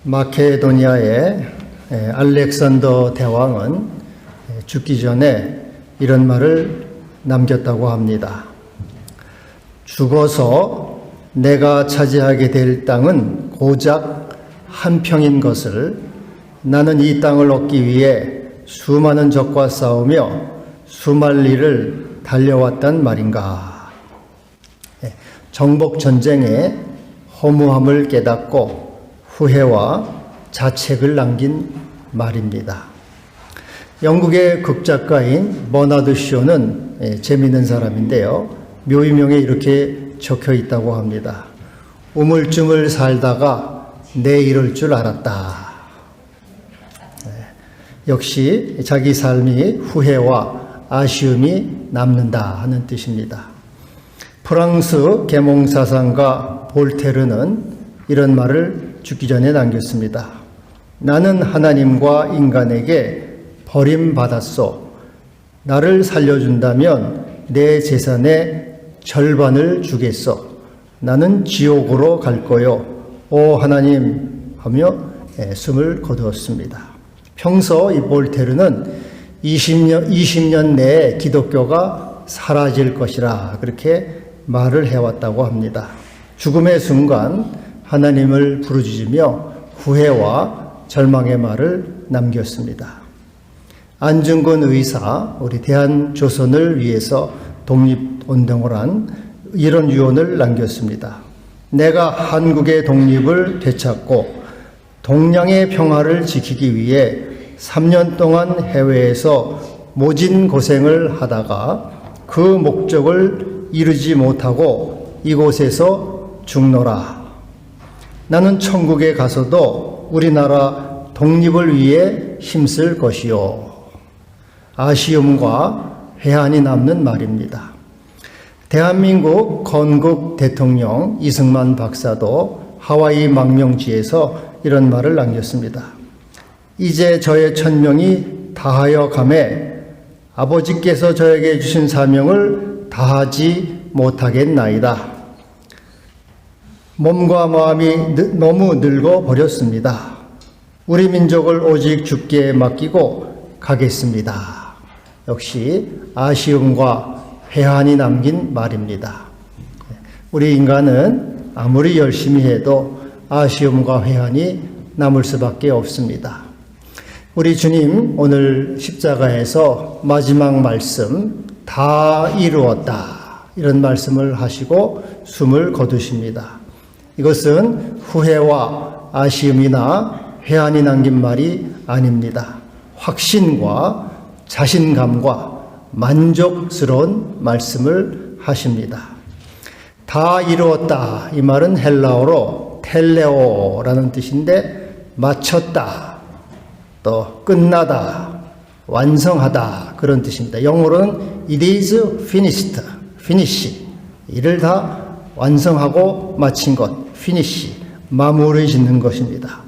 마케도니아의 알렉산더 대왕은 죽기 전에 이런 말을 남겼다고 합니다. 죽어서 내가 차지하게 될 땅은 고작 한 평인 것을 나는 이 땅을 얻기 위해 수많은 적과 싸우며 수만리를 달려왔단 말인가. 정복 전쟁의 허무함을 깨닫고 후회와 자책을 남긴 말입니다. 영국의 극작가인 버나드 쇼는 재미있는 사람인데요. 묘유명에 이렇게 적혀 있다고 합니다. 우물쭈물 살다가 내 이럴 줄 알았다. 역시 자기 삶이 후회와 아쉬움이 남는다 하는 뜻입니다. 프랑스 계몽사상가 볼테르는 이런 말을 죽기 전에 남겼습니다. 나는 하나님과 인간에게 버림받았소. 나를 살려준다면 내 재산의 절반을 주겠소. 나는 지옥으로 갈 거요. 오 하나님 하며 숨을 거두었습니다. 평소 이 볼테르는 20년 내에 기독교가 사라질 것이라 그렇게 말을 해왔다고 합니다. 죽음의 순간 하나님을 부르짖으며 후회와 절망의 말을 남겼습니다. 안중근 의사, 우리 대한조선을 위해서 독립운동을 한 이런 유언을 남겼습니다. 내가 한국의 독립을 되찾고 동양의 평화를 지키기 위해 3년 동안 해외에서 모진 고생을 하다가 그 목적을 이루지 못하고 이곳에서 죽노라. 나는 천국에 가서도 우리나라 독립을 위해 힘쓸 것이요. 아쉬움과 회한이 남는 말입니다. 대한민국 건국 대통령 이승만 박사도 하와이 망명지에서 이런 말을 남겼습니다. 이제 저의 천명이 다하여 가매 아버지께서 저에게 주신 사명을 다하지 못하겠나이다. 몸과 마음이 너무 늙어 버렸습니다. 우리 민족을 오직 주께 맡기고 가겠습니다. 역시 아쉬움과 회한이 남긴 말입니다. 우리 인간은 아무리 열심히 해도 아쉬움과 회한이 남을 수밖에 없습니다. 우리 주님 오늘 십자가에서 마지막 말씀 다 이루었다 이런 말씀을 하시고 숨을 거두십니다. 이것은 후회와 아쉬움이나 회한이 남긴 말이 아닙니다. 확신과 자신감과 만족스러운 말씀을 하십니다. 다 이루었다 이 말은 헬라어로 텔레오라는 뜻인데 마쳤다, 또 끝나다, 완성하다 그런 뜻입니다. 영어로는 it is finished, finish 이를 다 완성하고 마친 것, finish 마무리 짓는 것입니다.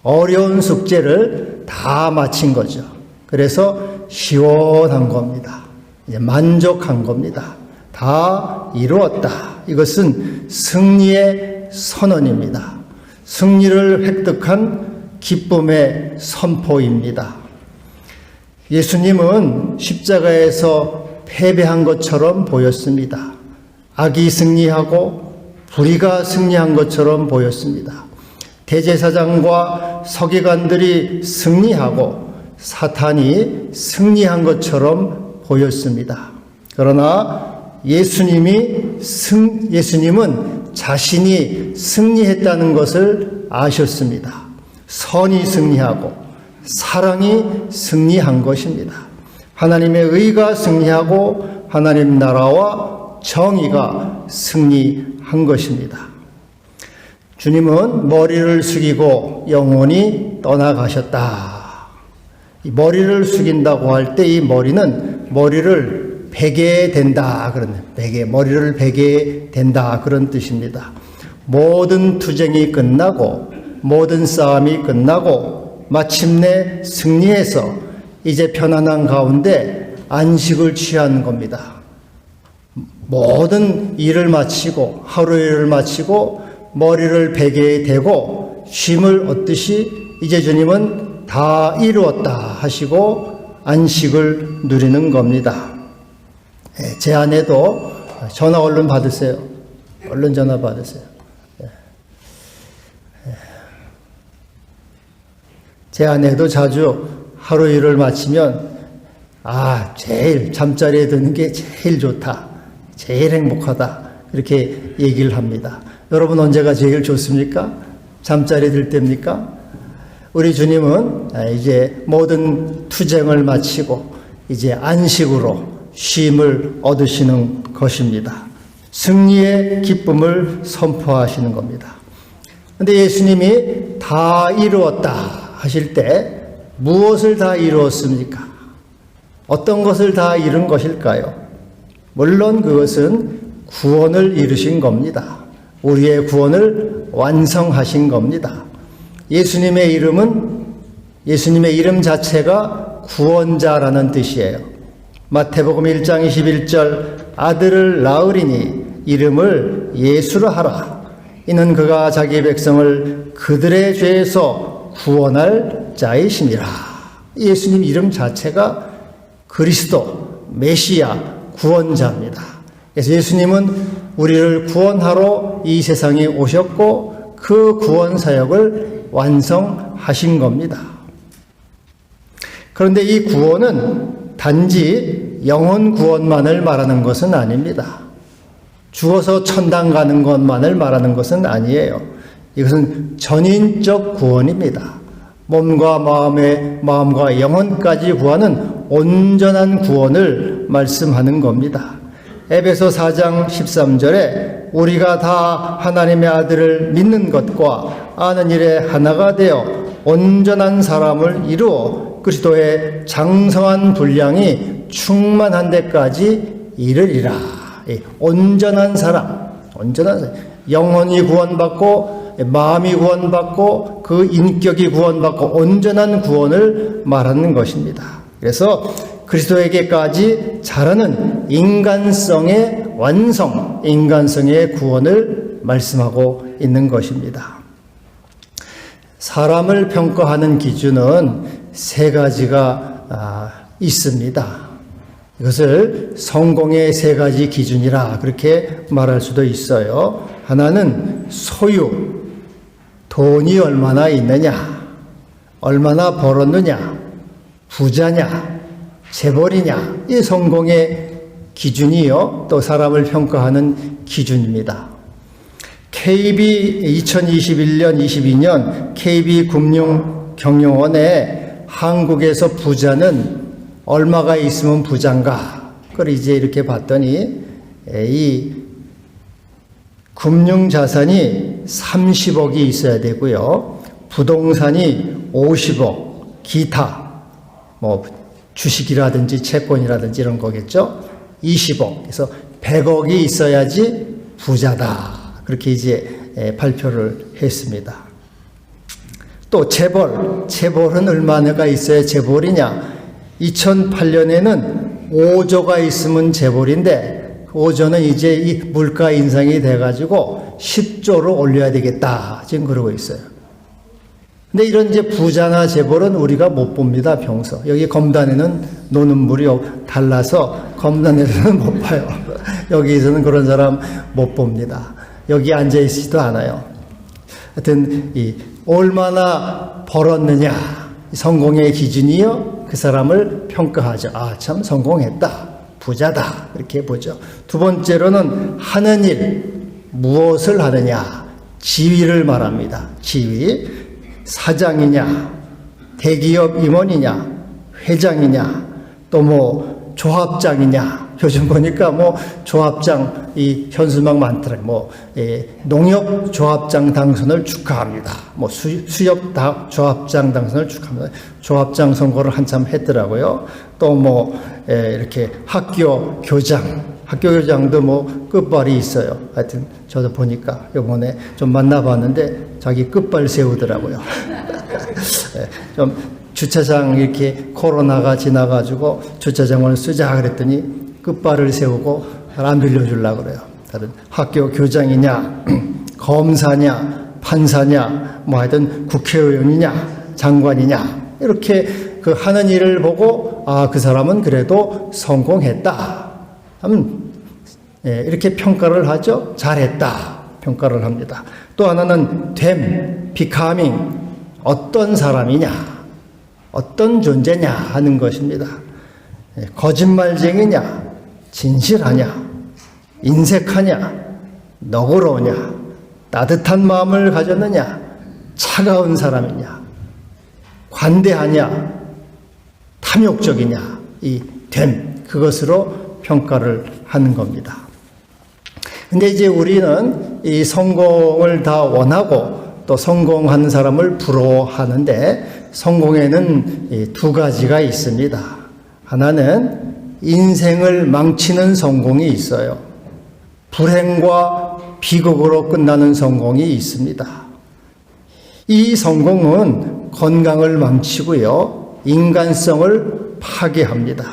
어려운 숙제를 다 마친 거죠. 그래서 시원한 겁니다. 이제 만족한 겁니다. 다 이루었다. 이것은 승리의 선언입니다. 승리를 획득한 기쁨의 선포입니다. 예수님은 십자가에서 패배한 것처럼 보였습니다. 악이 승리하고 불의가 승리한 것처럼 보였습니다. 대제사장과 서기관들이 승리하고 사탄이 승리한 것처럼 보였습니다. 그러나 예수님은 자신이 승리했다는 것을 아셨습니다. 선이 승리하고 사랑이 승리한 것입니다. 하나님의 의가 승리하고 하나님 나라와 정의가 승리한 것입니다. 주님은 머리를 숙이고 영원히 떠나가셨다. 이 머리를 숙인다고 할 때 이 머리는 머리를 베게 된다 그런 머리를 베게 된다 그런 뜻입니다. 모든 투쟁이 끝나고 모든 싸움이 끝나고 마침내 승리해서 이제 편안한 가운데 안식을 취하는 겁니다. 모든 일을 마치고 하루 일을 마치고 머리를 베개에 대고 쉼을 얻듯이 이제 주님은 다 이루었다 하시고 안식을 누리는 겁니다. 제 아내도 전화 얼른 받으세요. 얼른 전화 받으세요. 제 아내도 자주 하루 일을 마치면 제일 잠자리에 드는 게 제일 좋다. 제일 행복하다. 그렇게 얘기를 합니다. 여러분 언제가 제일 좋습니까? 잠자리에 들 때입니까? 우리 주님은 이제 모든 투쟁을 마치고 이제 안식으로 쉼을 얻으시는 것입니다. 승리의 기쁨을 선포하시는 겁니다. 그런데 예수님이 다 이루었다 하실 때 무엇을 다 이루었습니까? 어떤 것을 다 이룬 것일까요? 물론 그것은 구원을 이루신 겁니다. 우리의 구원을 완성하신 겁니다. 예수님의 이름 자체가 구원자라는 뜻이에요. 마태복음 1장 21절 아들을 낳으리니 이름을 예수로 하라. 이는 그가 자기 백성을 그들의 죄에서 구원할 자이시니라. 예수님 이름 자체가 그리스도, 메시아, 구원자입니다. 그래서 예수님은 우리를 구원하러 이 세상에 오셨고 그 구원 사역을 완성하신 겁니다. 그런데 이 구원은 단지 영혼 구원만을 말하는 것은 아닙니다. 죽어서 천당 가는 것만을 말하는 것은 아니에요. 이것은 전인적 구원입니다. 몸과 마음과 영혼까지 구하는 온전한 구원을 말씀하는 겁니다. 에베소 4장 13절에 우리가 다 하나님의 아들을 믿는 것과 아는 일에 하나가 되어 온전한 사람을 이루어 그리스도의 장성한 분량이 충만한 데까지 이르리라. 온전한 사람, 영혼이 구원받고 마음이 구원받고 그 인격이 구원받고 온전한 구원을 말하는 것입니다. 그래서 그리스도에게까지 자라는 인간성의 완성, 인간성의 구원을 말씀하고 있는 것입니다. 사람을 평가하는 기준은 세 가지가 있습니다. 이것을 성공의 세 가지 기준이라 그렇게 말할 수도 있어요. 하나는 소유, 돈이 얼마나 있느냐, 얼마나 벌었느냐, 부자냐, 재벌이냐, 이 성공의 기준이요. 또 사람을 평가하는 기준입니다. KB 2021년, 22년 KB금융경영원에 한국에서 부자는 얼마가 있으면 부자인가? 그걸 이제 이렇게 봤더니 이 금융자산이 30억이 있어야 되고요. 부동산이 50억, 기타 주식이라든지 채권이라든지 이런 거겠죠. 20억. 그래서 100억이 있어야지 부자다. 그렇게 이제 발표를 했습니다. 또 재벌은 얼마나 있어야 재벌이냐? 2008년에는 5조가 있으면 재벌인데 5조는 이제 이 물가 인상이 돼가지고 10조로 올려야 되겠다. 지금 그러고 있어요. 근데 이런 이제 부자나 재벌은 우리가 못 봅니다, 평소. 여기 검단에는 노는 물이 달라서 검단에서는 못 봐요. 여기에서는 그런 사람 못 봅니다. 여기 앉아 있지도 않아요. 하여튼, 얼마나 벌었느냐, 성공의 기준이요. 그 사람을 평가하죠. 참 성공했다. 부자다. 이렇게 보죠. 두 번째로는 하는 일, 무엇을 하느냐, 지위를 말합니다. 지위. 사장이냐, 대기업 임원이냐, 회장이냐, 또 조합장이냐. 요즘 보니까 조합장 이 현수막 많더라고요. 농협 조합장 당선을 축하합니다. 수협 조합장 당선을 축하합니다. 조합장 선거를 한참 했더라고요. 또 이렇게 학교 교장도 끝발이 있어요. 하여튼 저도 보니까 이번에 좀 만나봤는데 자기 끝발 세우더라고요. 좀 주차장 이렇게 코로나가 지나가지고 주차장을 쓰자 그랬더니 끝발을 세우고 안 빌려주려고 그래요. 다른 학교 교장이냐, 검사냐, 판사냐, 뭐 하여튼 국회의원이냐, 장관이냐, 이렇게 그 하는 일을 보고, 아, 그 사람은 그래도 성공했다 하면, 이렇게 평가를 하죠. 잘했다 평가를 합니다. 또 하나는 becoming, 어떤 사람이냐, 어떤 존재냐 하는 것입니다. 거짓말쟁이냐, 진실하냐, 인색하냐, 너그러우냐, 따뜻한 마음을 가졌느냐, 차가운 사람이냐, 관대하냐, 탐욕적이냐, 이 그것으로 평가를 하는 겁니다. 근데 이제 우리는 이 성공을 다 원하고 또 성공하는 사람을 부러워하는데, 성공에는 두 가지가 있습니다. 하나는 인생을 망치는 성공이 있어요. 불행과 비극으로 끝나는 성공이 있습니다. 이 성공은 건강을 망치고요, 인간성을 파괴합니다.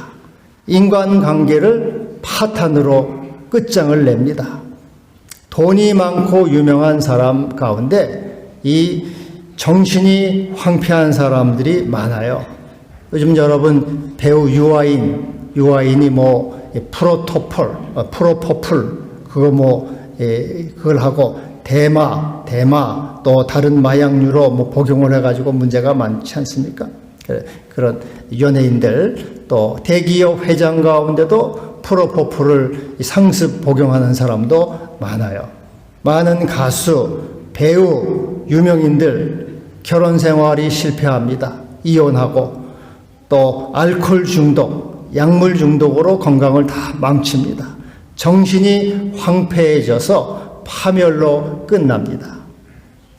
인간관계를 파탄으로 끝장을 냅니다. 돈이 많고 유명한 사람 가운데 이 정신이 황폐한 사람들이 많아요. 요즘 여러분 배우 유아인이 뭐 프로포폴 그거 뭐 그걸 하고 대마 또 다른 마약류로 뭐 복용을 해가지고 문제가 많지 않습니까? 그런 연예인들, 또 대기업 회장 가운데도 프로포폴을 상습 복용하는 사람도 많아요. 많은 가수, 배우, 유명인들 결혼 생활이 실패합니다. 이혼하고, 또 알코올 중독, 약물 중독으로 건강을 다 망칩니다. 정신이 황폐해져서 파멸로 끝납니다.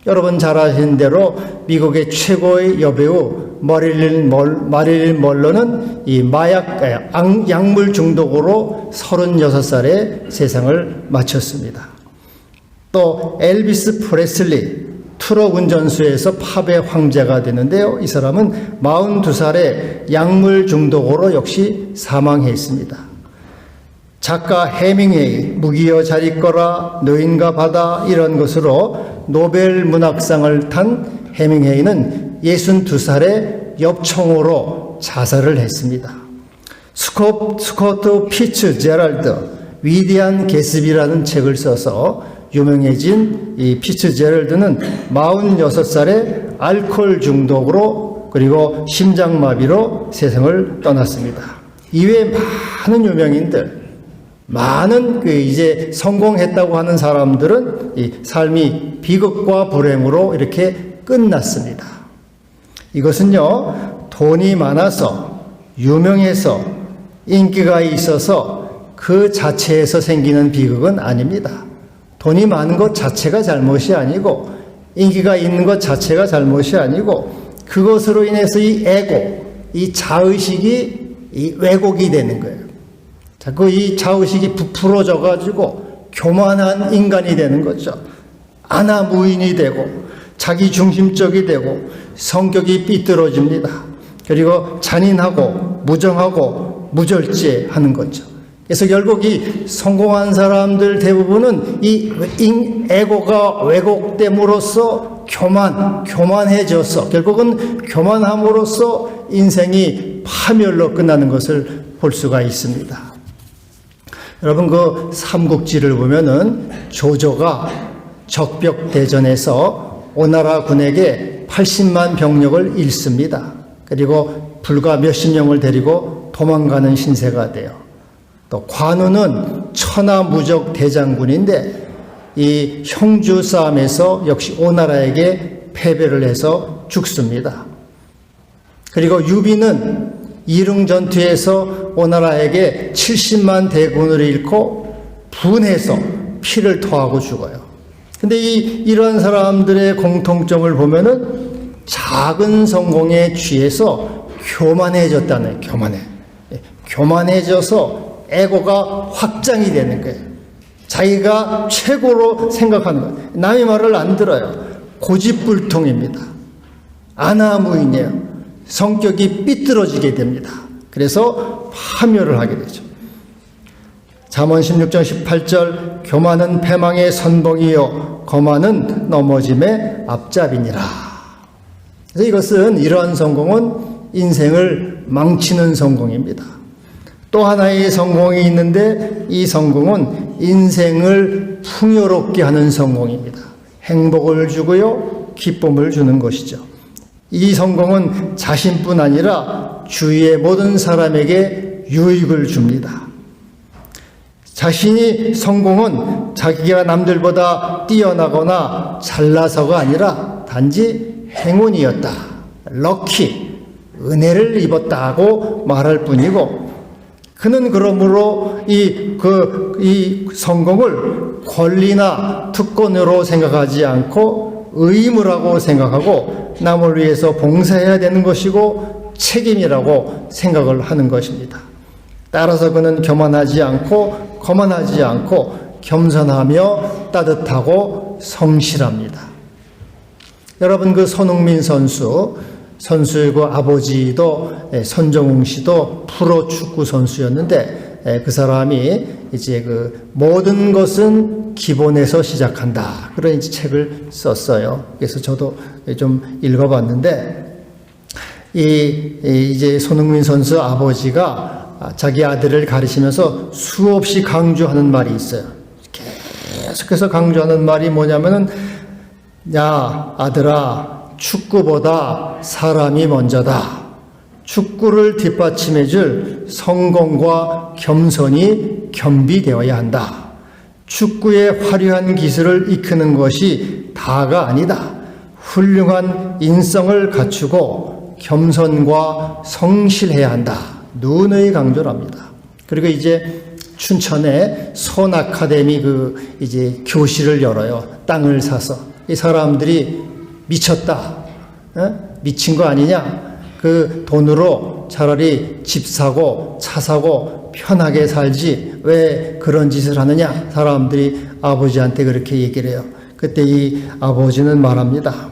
여러분 잘 아시는 대로 미국의 최고의 여배우 마릴린 먼로는 이 약물 중독으로 36살에 세상을 마쳤습니다. 또 엘비스 프레슬리 트럭 운전수에서 팝의 황제가 되는데요. 이 사람은 42살에 약물 중독으로 역시 사망했습니다. 작가 해밍웨이, 무기여 잘 있거라, 노인과 바다, 이런 것으로 노벨 문학상을 탄 해밍웨이는 62살에 엽총으로 자살을 했습니다. 스코트 피츠제럴드, 위대한 계습이라는 책을 써서 유명해진 이 피츠제럴드는 46살에 알코올 중독으로 그리고 심장마비로 세상을 떠났습니다. 이외에 많은 유명인들, 많은 이제 성공했다고 하는 사람들은 이 삶이 비극과 불행으로 이렇게 끝났습니다. 이것은요, 돈이 많아서, 유명해서, 인기가 있어서 그 자체에서 생기는 비극은 아닙니다. 돈이 많은 것 자체가 잘못이 아니고, 인기가 있는 것 자체가 잘못이 아니고, 그것으로 인해서 이 에고, 이 자의식이 이 왜곡이 되는 거예요. 자꾸 이 자의식이 부풀어져 가지고 교만한 인간이 되는 거죠. 아나무인이 되고 자기 중심적이 되고 성격이 삐뚤어집니다. 그리고 잔인하고 무정하고 무절제하는 거죠. 그래서 결국 이 성공한 사람들 대부분은 이 에고가 왜곡됨으로써 교만해져서 결국은 교만함으로써 인생이 파멸로 끝나는 것을 볼 수가 있습니다. 여러분 그 삼국지를 보면은 조조가 적벽대전에서 오나라 군에게 80만 병력을 잃습니다. 그리고 불과 몇십 명을 데리고 도망가는 신세가 돼요. 또 관우는 천하무적 대장군인데 이 형주 싸움에서 역시 오나라에게 패배를 해서 죽습니다. 그리고 유비는 이릉전투에서 오나라에게 70만 대군을 잃고 분해서 피를 토하고 죽어요. 근데 이런 사람들의 공통점을 보면은 작은 성공에 취해서 교만해졌다는 거예요. 교만해져서 에고가 확장이 되는 거예요. 자기가 최고로 생각하는 거예요. 남의 말을 안 들어요. 고집불통입니다. 아나무인이에요. 성격이 삐뚤어지게 됩니다. 그래서 파멸을 하게 되죠. 잠언 16장 18절 교만은 패망의 선봉이요 거만은 넘어짐의 앞잡이니라. 그래서 이것은 이러한 성공은 인생을 망치는 성공입니다. 또 하나의 성공이 있는데 이 성공은 인생을 풍요롭게 하는 성공입니다. 행복을 주고요, 기쁨을 주는 것이죠. 이 성공은 자신뿐 아니라 주위의 모든 사람에게 유익을 줍니다. 자신이 성공은 자기가 남들보다 뛰어나거나 잘나서가 아니라 단지 행운이었다. 럭키, 은혜를 입었다고 말할 뿐이고, 그는 그러므로 이 성공을 권리나 특권으로 생각하지 않고 의무라고 생각하고 남을 위해서 봉사해야 되는 것이고 책임이라고 생각을 하는 것입니다. 따라서 그는 교만하지 않고 거만하지 않고 겸손하며 따뜻하고 성실합니다. 여러분, 그 손흥민 선수의 그 아버지도 손정웅 씨도 프로 축구 선수였는데 그 사람이 이제 그 모든 것은 기본에서 시작한다, 그런 책을 썼어요. 그래서 저도 좀 읽어봤는데 이제 손흥민 선수 아버지가 자기 아들을 가르치면서 수없이 강조하는 말이 있어요. 계속해서 강조하는 말이 뭐냐면은, 야 아들아, 축구보다 사람이 먼저다. 축구를 뒷받침해 줄 성공과 겸손이 겸비되어야 한다. 축구의 화려한 기술을 익히는 것이 다가 아니다. 훌륭한 인성을 갖추고 겸손과 성실해야 한다. 누누이 강조를 합니다. 그리고 이제 춘천에 손 아카데미 이제 교실을 열어요. 땅을 사서. 이 사람들이 미쳤다. 미친 거 아니냐? 그 돈으로 차라리 집 사고 차 사고 편하게 살지 왜 그런 짓을 하느냐? 사람들이 아버지한테 그렇게 얘기를 해요. 그때 이 아버지는 말합니다.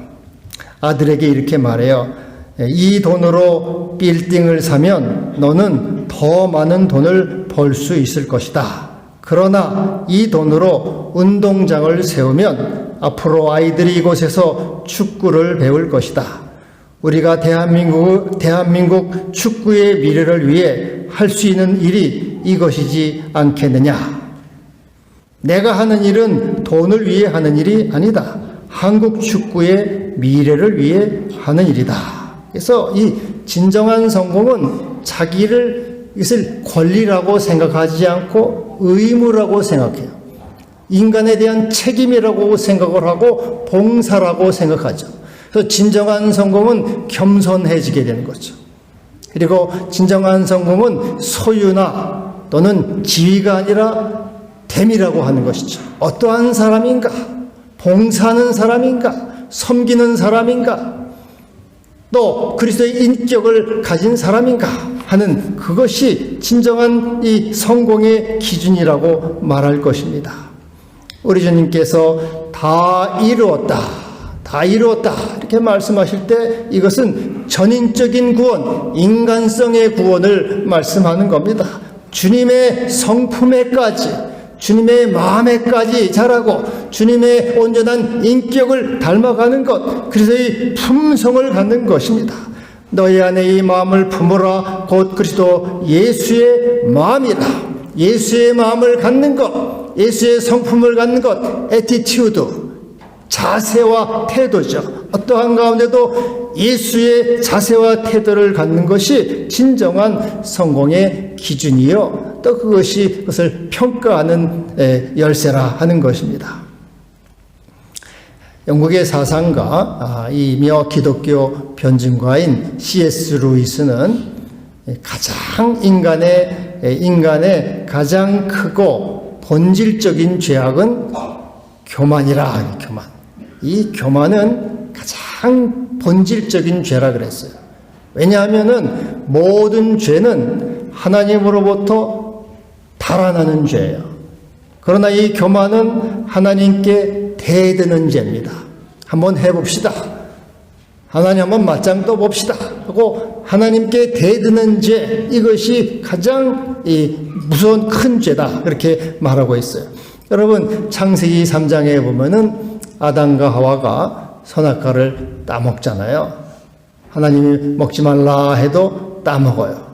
아들에게 이렇게 말해요. 이 돈으로 빌딩을 사면 너는 더 많은 돈을 벌 수 있을 것이다. 그러나 이 돈으로 운동장을 세우면 앞으로 아이들이 이곳에서 축구를 배울 것이다. 우리가 대한민국 축구의 미래를 위해 할 수 있는 일이 이것이지 않겠느냐. 내가 하는 일은 돈을 위해 하는 일이 아니다. 한국 축구의 미래를 위해 하는 일이다. 그래서 이 진정한 성공은 이것을 권리라고 생각하지 않고 의무라고 생각해요. 인간에 대한 책임이라고 생각을 하고 봉사라고 생각하죠. 그래서 진정한 성공은 겸손해지게 되는 거죠. 그리고 진정한 성공은 소유나 또는 지위가 아니라 됨이라고 하는 것이죠. 어떠한 사람인가? 봉사하는 사람인가? 섬기는 사람인가? 또 그리스도의 인격을 가진 사람인가 하는 그것이 진정한 이 성공의 기준이라고 말할 것입니다. 우리 주님께서 다 이루었다 이렇게 말씀하실 때 이것은 전인적인 구원, 인간성의 구원을 말씀하는 겁니다. 주님의 성품에까지, 주님의 마음에까지 자라고 주님의 온전한 인격을 닮아가는 것, 그래서 이 품성을 갖는 것입니다. 너희 안에 이 마음을 품으라. 곧 그리스도 예수의 마음이라. 예수의 마음을 갖는 것, 예수의 성품을 갖는 것, 애티튜드, 자세와 태도죠. 어떠한 가운데도 예수의 자세와 태도를 갖는 것이 진정한 성공의 기준이요, 또 그것을 평가하는 열쇠라 하는 것입니다. 영국의 사상가이며 기독교 변증가인 C.S. 루이스는 가장 인간의 가장 크고 본질적인 죄악은 교만이라. 교만. 이 교만은 가장 본질적인 죄라 그랬어요. 왜냐하면은 모든 죄는 하나님으로부터 달아나는 죄예요. 그러나 이 교만은 하나님께 대드는 죄입니다. 한번 해봅시다. 하나님 한번 맞짱 떠 봅시다 하고 하나님께 대드는 죄, 이것이 가장 무서운 큰 죄다, 그렇게 말하고 있어요. 여러분, 창세기 3장에 보면은 아담과 하와가 선악과를 따먹잖아요. 하나님이 먹지 말라 해도 따먹어요.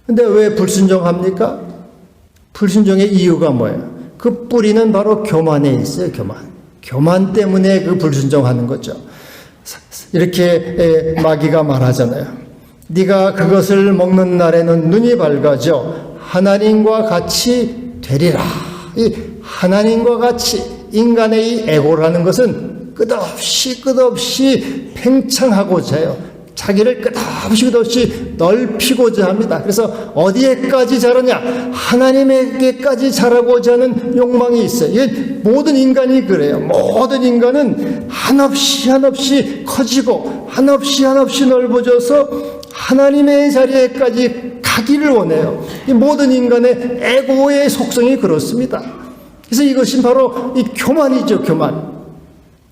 근데 왜 불순종합니까? 불순종의 이유가 뭐예요? 그 뿌리는 바로 교만에 있어요. 교만 때문에 그 불순종하는 거죠. 이렇게 마귀가 말하잖아요. 네가 그것을 먹는 날에는 눈이 밝아져 하나님과 같이 되리라. 이 하나님과 같이, 인간의 이 에고라는 것은 끝없이 팽창하고자 해요. 자기를 끝없이 넓히고자 합니다. 그래서 어디에까지 자라냐? 하나님에게까지 자라고자 하는 욕망이 있어요. 이게 모든 인간이 그래요. 모든 인간은 한없이 커지고 한없이 넓어져서 하나님의 자리에까지 가기를 원해요. 이 모든 인간의 에고의 속성이 그렇습니다. 그래서 이것이 바로 이 교만이죠.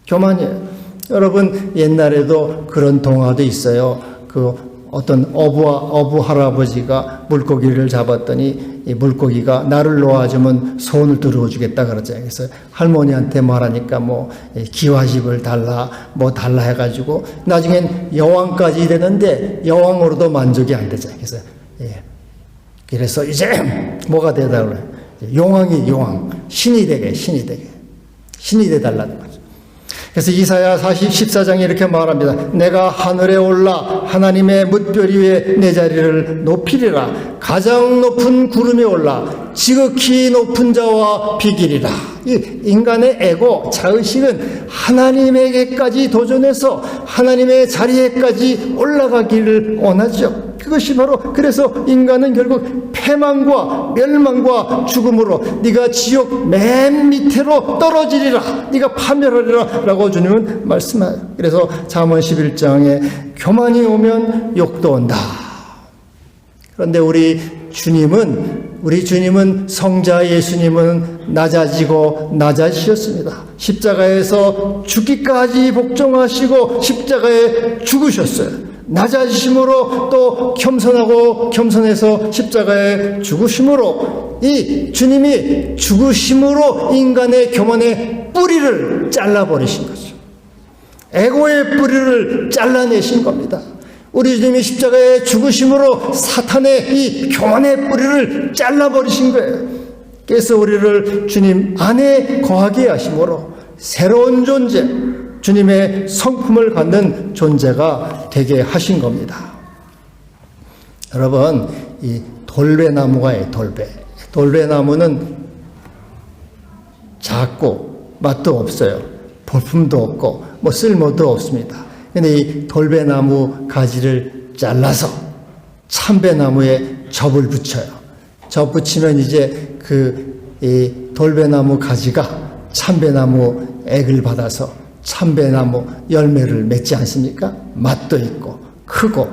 교만이에요. 여러분, 옛날에도 그런 동화도 있어요. 그 어떤 어부 할아버지가 물고기를 잡았더니 이 물고기가 나를 놓아주면 소원을 들어주겠다 그러잖아요. 그래서 할머니한테 말하니까 뭐 기와집을 달라 해가지고 나중엔 여왕까지 되는데 여왕으로도 만족이 안 되잖아요. 그래서 이제 뭐가 되달라고 용왕 신이 되달라는 거죠. 그래서 이사야 14장에 이렇게 말합니다. 내가 하늘에 올라 하나님의 뭇별 위에 내 자리를 높이리라. 가장 높은 구름에 올라 지극히 높은 자와 비기리라. 이 인간의 에고, 자의식은 하나님에게까지 도전해서 하나님의 자리에까지 올라가기를 원하죠. 그것이 바로, 그래서 인간은 결국 패망과 멸망과 죽음으로 네가 지옥 맨 밑으로 떨어지리라, 네가 파멸하리라 라고 주님은 말씀해요. 그래서 잠언 11장에 교만이 오면 욕도 온다. 그런데 우리 주님은 성자 예수님은 낮아지셨습니다. 십자가에서 죽기까지 복종하시고 십자가에 죽으셨어요. 낮아지심으로 또 겸손해서 십자가에 죽으심으로, 이 주님이 죽으심으로 인간의 교만의 뿌리를 잘라버리신 거죠. 에고의 뿌리를 잘라내신 겁니다. 우리 주님이 십자가에 죽으심으로 사탄의 이 교만의 뿌리를 잘라버리신 거예요. 그래서 우리를 주님 안에 거하게 하심으로 새로운 존재, 주님의 성품을 갖는 존재가 되게 하신 겁니다. 여러분, 이 돌배나무가요, 돌배나무는 작고 맛도 없어요. 볼품도 없고 뭐 쓸모도 없습니다. 근데 이 돌배나무 가지를 잘라서 참배나무에 접을 붙여요. 접 붙이면 이제 이 돌배나무 가지가 참배나무 액을 받아서 참배나무 열매를 맺지 않습니까? 맛도 있고 크고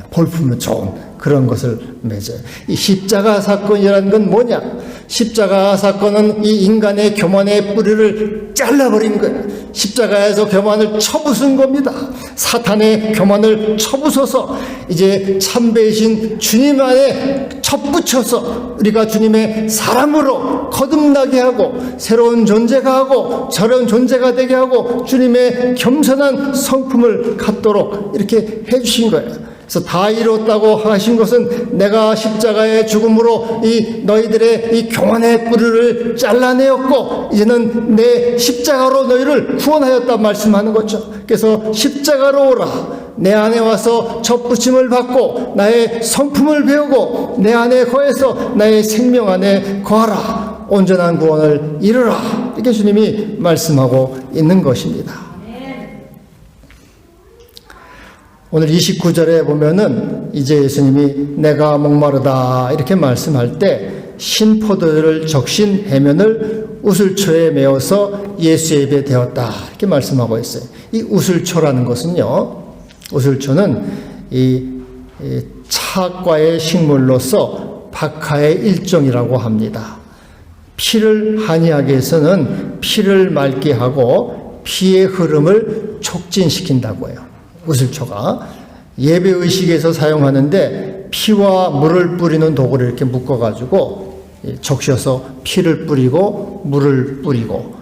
볼품은 좋은 그런 것을 맺어요. 이 십자가 사건이라는 건 뭐냐? 십자가 사건은 이 인간의 교만의 뿌리를 잘라버린 거예요. 십자가에서 교만을 쳐부순 겁니다. 사탄의 교만을 쳐부숴서 이제 참배이신 주님 안에 접붙여서 우리가 주님의 사람으로 거듭나게 하고 새로운 존재가 하고 저런 존재가 되게 하고 주님의 겸손한 성품을 갖도록 이렇게 해주신 거예요. 그래서 다 이뤘다고 하신 것은 내가 십자가의 죽음으로 이 너희들의 이 교만의 뿌리를 잘라내었고 이제는 내 십자가로 너희를 구원하였다 말씀하는 거죠. 그래서 십자가로 오라. 내 안에 와서 접붙임을 받고 나의 성품을 배우고 내 안에 거해서 나의 생명 안에 거하라. 온전한 구원을 이루라. 이렇게 주님이 말씀하고 있는 것입니다. 오늘 29절에 보면은 이제 예수님이 내가 목마르다 이렇게 말씀할 때 신포도를 적신 해면을 우슬초에 메어서 예수의 입에 대었다 이렇게 말씀하고 있어요. 이 우슬초라는 것은요, 우슬초는 이 차과의 식물로서 박하의 일종이라고 합니다. 피를 한의학에 해서는 피를 맑게 하고 피의 흐름을 촉진시킨다고 해요. 우슬초가 예배 의식에서 사용하는데 피와 물을 뿌리는 도구를 이렇게 묶어가지고 적셔서 피를 뿌리고 물을 뿌리고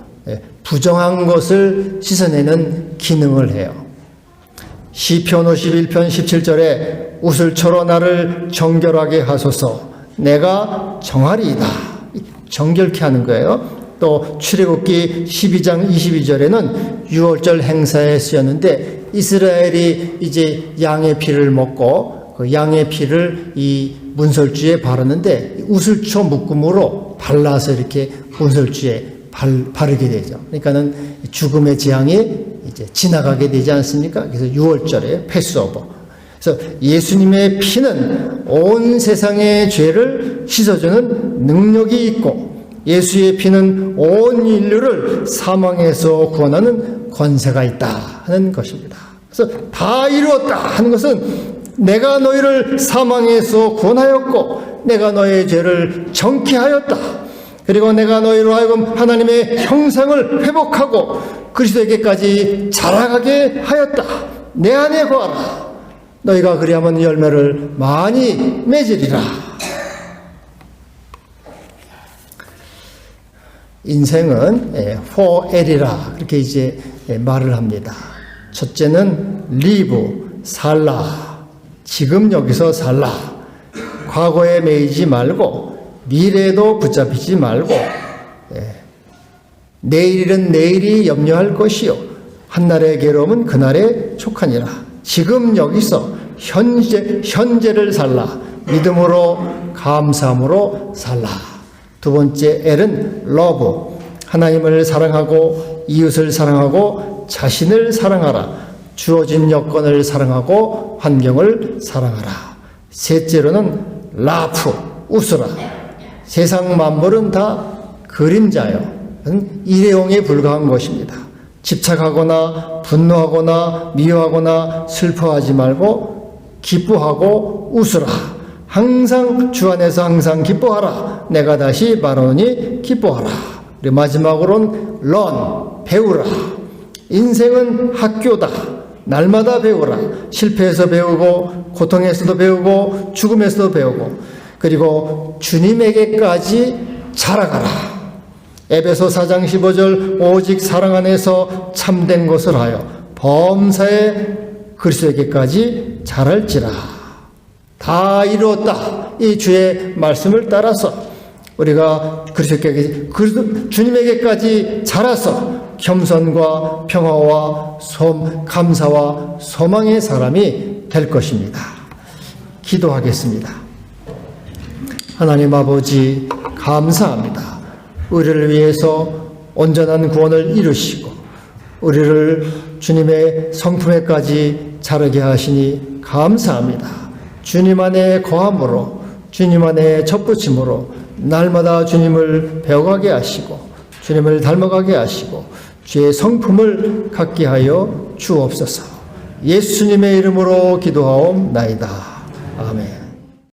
부정한 것을 씻어내는 기능을 해요. 시편 51편 17절에 우슬초로 나를 정결하게 하소서 내가 정하리이다. 정결케 하는 거예요. 또 출애굽기 12장 22절에는 유월절 행사에 쓰였는데 이스라엘이 이제 양의 피를 먹고 그 양의 피를 이 문설주에 바르는데 우슬초 묶음으로 발라서 이렇게 문설주에 바르게 되죠. 그러니까는 죽음의 재앙이 이제 지나가게 되지 않습니까? 그래서 유월절에 패스오버. 그래서 예수님의 피는 온 세상의 죄를 씻어주는 능력이 있고 예수의 피는 온 인류를 사망에서 구원하는 권세가 있다 하는 것입니다. 그래서 다 이루었다 하는 것은 내가 너희를 사망에서 구원하였고 내가 너희의 죄를 정케 하였다. 그리고 내가 너희로 하여금 하나님의 형상을 회복하고 그리스도에게까지 자라가게 하였다. 내 안에 거하라. 너희가 그리하면 열매를 많이 맺으리라. 인생은 4L이라 그렇게 이제 말을 합니다. 첫째는 live, 살라. 지금 여기서 살라. 과거에 매이지 말고 미래에도 붙잡히지 말고 내일은 내일이 염려할 것이요 한날의 괴로움은 그날의 촉하니라. 지금 여기서 현재를 살라. 믿음으로 감사함으로 살라. 두 번째 L은 love. 하나님을 사랑하고 이웃을 사랑하고 자신을 사랑하라. 주어진 여건을 사랑하고 환경을 사랑하라. 셋째로는 laugh. 웃으라. 세상 만물은 다 그림자요. 일회용에 불과한 것입니다. 집착하거나 분노하거나 미워하거나 슬퍼하지 말고 기뻐하고 웃으라. 항상 주 안에서 항상 기뻐하라. 내가 다시 말하노니 기뻐하라. 그리고 마지막으로는 learn, 배우라. 인생은 학교다. 날마다 배우라. 실패에서 배우고 고통에서도 배우고 죽음에서도 배우고 그리고 주님에게까지 자라가라. 에베소 4장 15절 오직 사랑 안에서 참된 것을 하여 범사에 그리스도에게까지 자랄지라. 다 이루었다. 이 주의 말씀을 따라서 우리가 그리스도에게 주님에게까지 자라서 겸손과 평화와 감사와 소망의 사람이 될 것입니다. 기도하겠습니다. 하나님 아버지 감사합니다. 우리를 위해서 온전한 구원을 이루시고 우리를 주님의 성품에까지 자라게 하시니 감사합니다. 주님 안에 거함으로 주님 안에 접붙임으로 날마다 주님을 배워가게 하시고 주님을 닮아가게 하시고 주의 성품을 갖게 하여 주옵소서. 예수님의 이름으로 기도하옵나이다. 아멘.